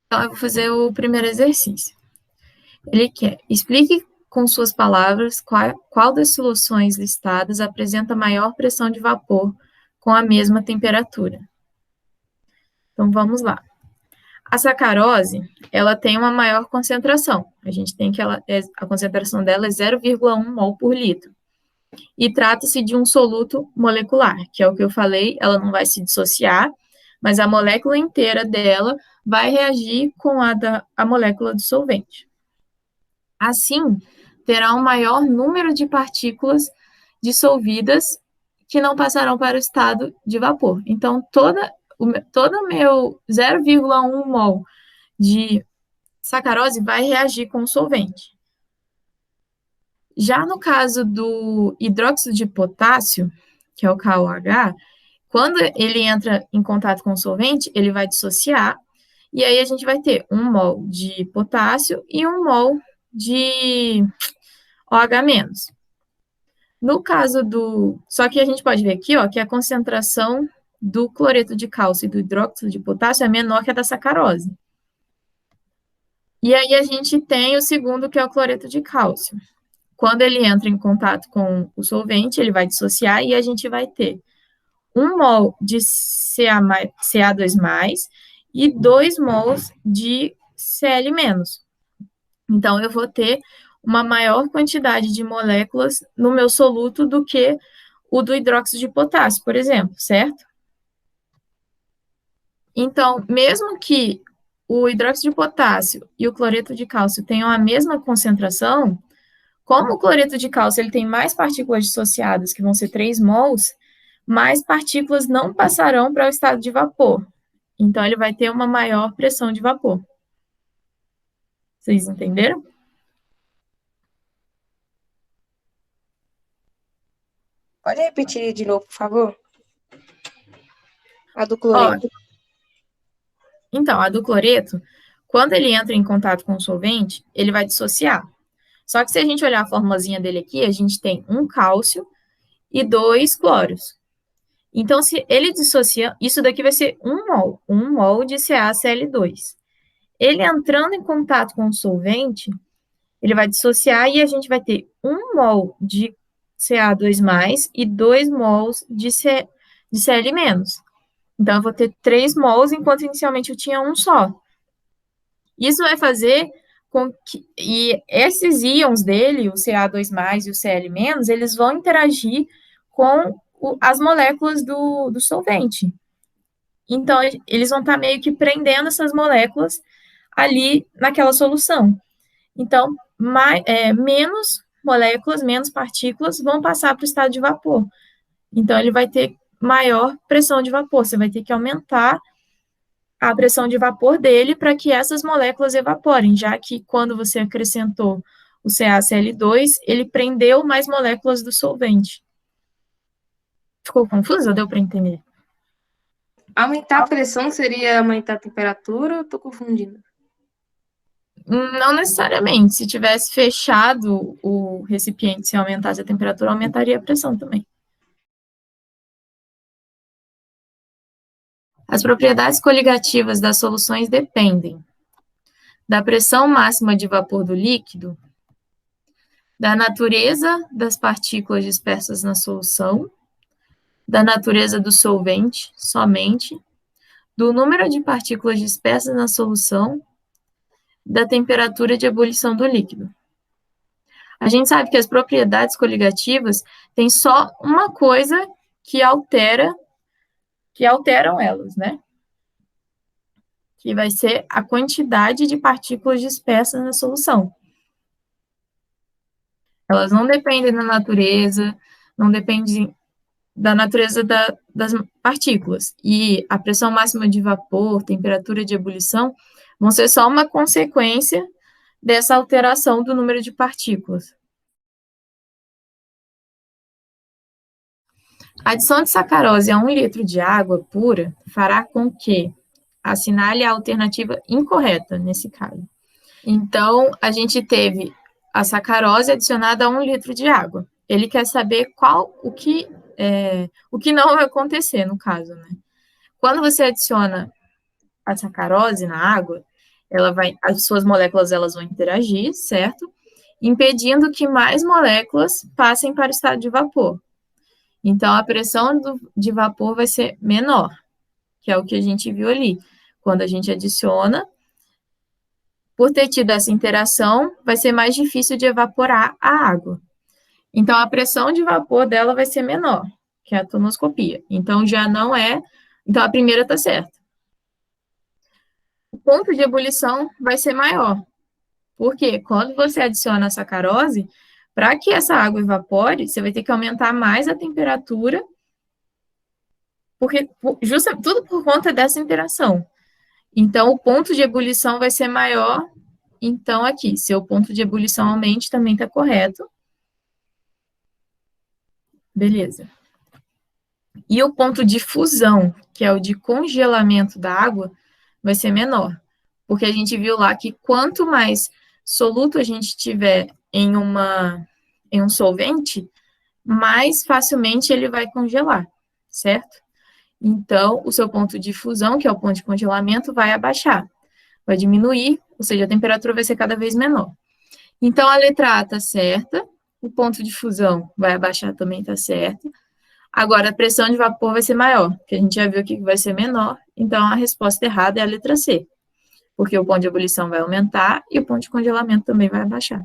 Então, eu vou fazer o primeiro exercício. Ele quer, explique com suas palavras qual das soluções listadas apresenta maior pressão de vapor com a mesma temperatura. Então, vamos lá. A sacarose, ela tem uma maior concentração. A gente tem que a concentração dela é 0,1 mol por litro. E trata-se de um soluto molecular, que é o que eu falei, ela não vai se dissociar, mas a molécula inteira dela vai reagir com a molécula do solvente. Assim, terá um maior número de partículas dissolvidas que não passarão para o estado de vapor. Então, todo o meu 0,1 mol de sacarose vai reagir com o solvente. Já no caso do hidróxido de potássio, que é o KOH, quando ele entra em contato com o solvente, ele vai dissociar, e aí a gente vai ter 1 mol de potássio e 1 mol de OH-. No caso do. Só que a gente pode ver aqui, ó, que a concentração do cloreto de cálcio e do hidróxido de potássio é menor que a da sacarose. E aí a gente tem o segundo, que é o cloreto de cálcio. Quando ele entra em contato com o solvente, ele vai dissociar e a gente vai ter 1 mol de Ca2+, e 2 mols de Cl-. Então, eu vou ter uma maior quantidade de moléculas no meu soluto do que o do hidróxido de potássio, por exemplo, certo? Então, mesmo que o hidróxido de potássio e o cloreto de cálcio tenham a mesma concentração, como o cloreto de cálcio ele tem mais partículas dissociadas, que vão ser 3 mols, mais partículas não passarão para o estado de vapor. Então, ele vai ter uma maior pressão de vapor. Vocês entenderam? Pode repetir de novo, por favor? A do Ó, cloreto. então, a do cloreto, quando ele entra em contato com o solvente, ele vai dissociar. Só que se a gente olhar a formulazinha dele aqui, a gente tem um cálcio e 2 cloros. Então, se ele dissociar, isso daqui vai ser 1 mol de CaCl2. Ele entrando em contato com o solvente, ele vai dissociar e a gente vai ter 1 mol de Ca2+, e 2 mols de Cl-. Então, eu vou ter 3 mols, enquanto inicialmente eu tinha um só. Isso vai fazer com que. E esses íons dele, o Ca2+ e o Cl-, eles vão interagir com as moléculas do solvente. Então, eles vão estar meio que prendendo essas moléculas ali naquela solução. Então, menos moléculas, menos partículas vão passar para o estado de vapor. Então, ele vai ter maior pressão de vapor. Você vai ter que aumentar a pressão de vapor dele para que essas moléculas evaporem, já que quando você acrescentou o CaCl2, ele prendeu mais moléculas do solvente. Ficou confuso? Deu para entender? Aumentar a pressão seria aumentar a temperatura? Eu tô confundindo. Não necessariamente. Se tivesse fechado o recipiente, se aumentasse a temperatura, aumentaria a pressão também. As propriedades coligativas das soluções dependem da pressão máxima de vapor do líquido, da natureza das partículas dispersas na solução, da natureza do solvente somente, do número de partículas dispersas na solução, da temperatura de ebulição do líquido. A gente sabe que as propriedades coligativas têm só uma coisa que alteram elas, né? Que vai ser a quantidade de partículas dispersas na solução. Elas não dependem da natureza, não dependem da natureza das partículas. E a pressão máxima de vapor, temperatura de ebulição, vão ser só uma consequência dessa alteração do número de partículas. A adição de sacarose a 1 litro de água pura fará com que assinale a alternativa incorreta nesse caso. Então, a gente teve a sacarose adicionada a 1 litro de água. Ele quer saber o que não vai acontecer no caso, né? Quando você adiciona a sacarose na água, as suas moléculas elas vão interagir, certo? Impedindo que mais moléculas passem para o estado de vapor. Então, a pressão de vapor vai ser menor, que é o que a gente viu ali. Quando a gente adiciona, por ter tido essa interação, vai ser mais difícil de evaporar a água. Então, a pressão de vapor dela vai ser menor, que é a tonoscopia. Então, já não é. Então, a primeira está certa. O ponto de ebulição vai ser maior, porque quando você adiciona a sacarose, para que essa água evapore, você vai ter que aumentar mais a temperatura, porque tudo por conta dessa interação. Então, o ponto de ebulição vai ser maior. Então, aqui, se o ponto de ebulição aumente, também está correto. Beleza. E o ponto de fusão, que é o de congelamento da água, vai ser menor. Porque a gente viu lá que quanto mais soluto a gente tiver em um solvente, mais facilmente ele vai congelar, certo? Então, o seu ponto de fusão, que é o ponto de congelamento, vai abaixar, vai diminuir, ou seja, a temperatura vai ser cada vez menor. Então, a letra A está certa, o ponto de fusão vai abaixar também está certo. Agora, a pressão de vapor vai ser maior, que a gente já viu que vai ser menor, então a resposta errada é a letra C, porque o ponto de ebulição vai aumentar e o ponto de congelamento também vai abaixar.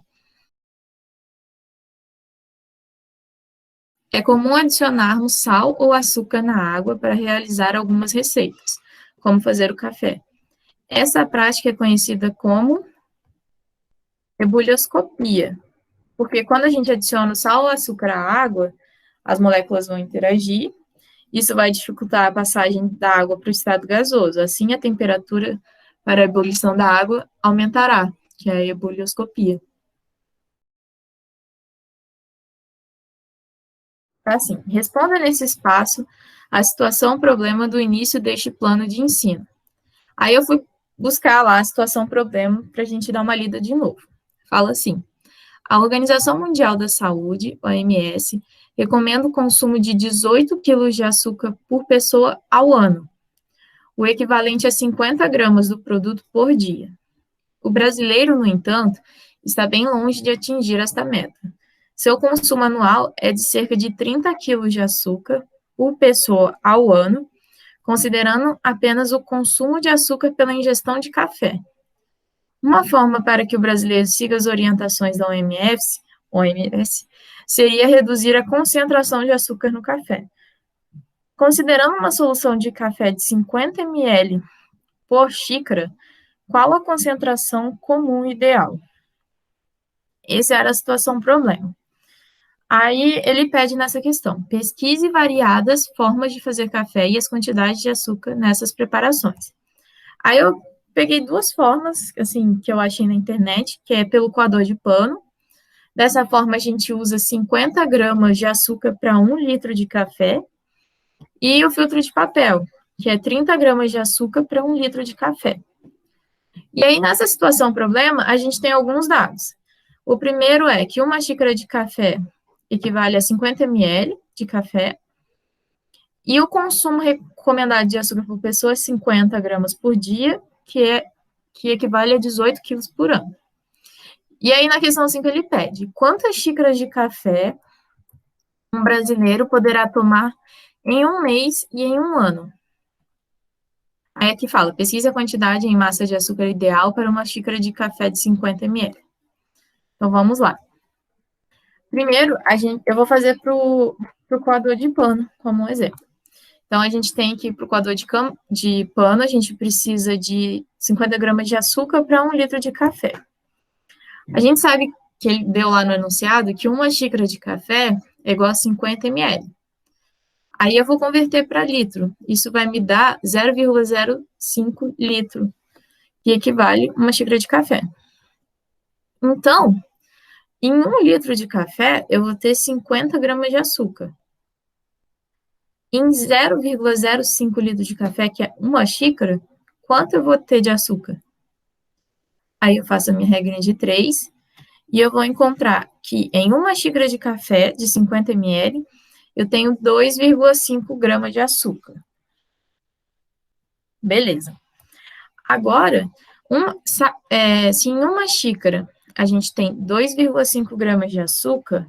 É comum adicionarmos sal ou açúcar na água para realizar algumas receitas, como fazer o café. Essa prática é conhecida como ebulioscopia, porque quando a gente adiciona o sal ou açúcar à água, as moléculas vão interagir, isso vai dificultar a passagem da água para o estado gasoso. Assim, a temperatura para a ebulição da água aumentará, que é a ebulioscopia. Assim, responda nesse espaço a situação problema do início deste plano de ensino. Aí eu fui buscar lá a situação problema para a gente dar uma lida de novo. Fala assim: a Organização Mundial da Saúde, OMS, recomenda o consumo de 18 quilos de açúcar por pessoa ao ano, o equivalente a 50 gramas do produto por dia. O brasileiro, no entanto, está bem longe de atingir esta meta. Seu consumo anual é de cerca de 30 quilos de açúcar por pessoa ao ano, considerando apenas o consumo de açúcar pela ingestão de café. Uma forma para que o brasileiro siga as orientações da OMS seria reduzir a concentração de açúcar no café. Considerando uma solução de café de 50 ml por xícara, qual a concentração comum ideal? Essa era a situação problema. Aí ele pede nessa questão: pesquise variadas formas de fazer café e as quantidades de açúcar nessas preparações. Aí eu peguei duas formas, assim, que eu achei na internet, que é pelo coador de pano. Dessa forma, a gente usa 50 gramas de açúcar para 1 litro de café. E o filtro de papel, que é 30 gramas de açúcar para 1 litro de café. E aí, nessa situação problema, a gente tem alguns dados. O primeiro é que uma xícara de café equivale a 50 ml de café, e o consumo recomendado de açúcar por pessoa é 50 gramas por dia, que equivale a 18 quilos por ano. E aí, na questão 5, ele pede: quantas xícaras de café um brasileiro poderá tomar em um mês e em um ano? Aí aqui fala: pesquise a quantidade em massa de açúcar ideal para uma xícara de café de 50 ml. Então, vamos lá. Primeiro, eu vou fazer para o coador de pano, como um exemplo. Então, a gente tem que, para o coador de pano, a gente precisa de 50 gramas de açúcar para 1 litro de café. A gente sabe que ele deu lá no enunciado que uma xícara de café é igual a 50 ml. Aí eu vou converter para litro. Isso vai me dar 0,05 litro, que equivale a uma xícara de café. Então, em 1 litro de café, eu vou ter 50 gramas de açúcar. Em 0,05 litros de café, que é uma xícara, quanto eu vou ter de açúcar? Aí eu faço a minha regrinha de 3 e eu vou encontrar que em uma xícara de café de 50 ml, eu tenho 2,5 gramas de açúcar. Beleza. Agora, Se em uma xícara a gente tem 2,5 gramas de açúcar,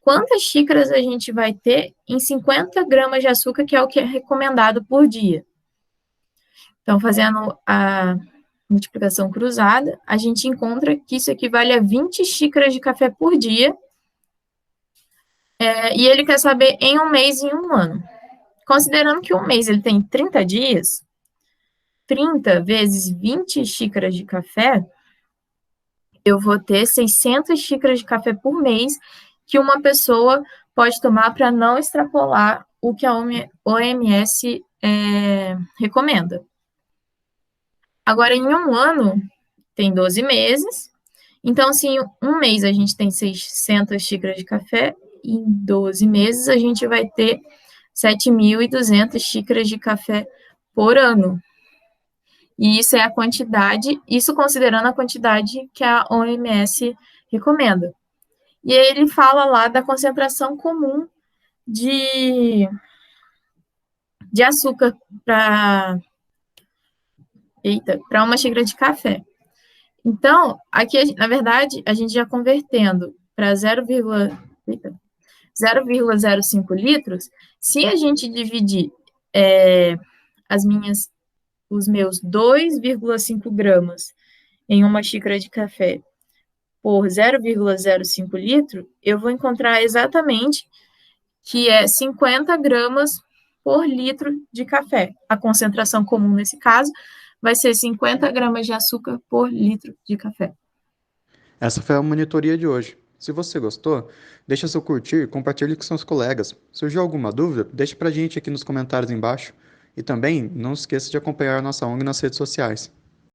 quantas xícaras a gente vai ter em 50 gramas de açúcar, que é o que é recomendado por dia? Então, fazendo a multiplicação cruzada, a gente encontra que isso equivale a 20 xícaras de café por dia, e ele quer saber em um mês e em um ano. Considerando que um mês ele tem 30 dias, 30 vezes 20 xícaras de café, eu vou ter 600 xícaras de café por mês que uma pessoa pode tomar para não extrapolar o que a OMS recomenda. Agora, em um ano, tem 12 meses. Então, se em um mês a gente tem 600 xícaras de café, em 12 meses a gente vai ter 7.200 xícaras de café por ano. E isso é a quantidade, isso considerando a quantidade que a OMS recomenda. E aí ele fala lá da concentração comum de açúcar para uma xícara de café. Então, aqui, na verdade, a gente já convertendo para 0,05 litros, se a gente dividir os meus 2,5 gramas em uma xícara de café por 0,05 litro, eu vou encontrar exatamente que é 50 gramas por litro de café. A concentração comum nesse caso vai ser 50 gramas de açúcar por litro de café. Essa foi a monitoria de hoje. Se você gostou, deixa seu curtir e compartilhe com seus colegas. Surgiu alguma dúvida? Deixe pra gente aqui nos comentários embaixo. E também não esqueça de acompanhar a nossa ONG nas redes sociais.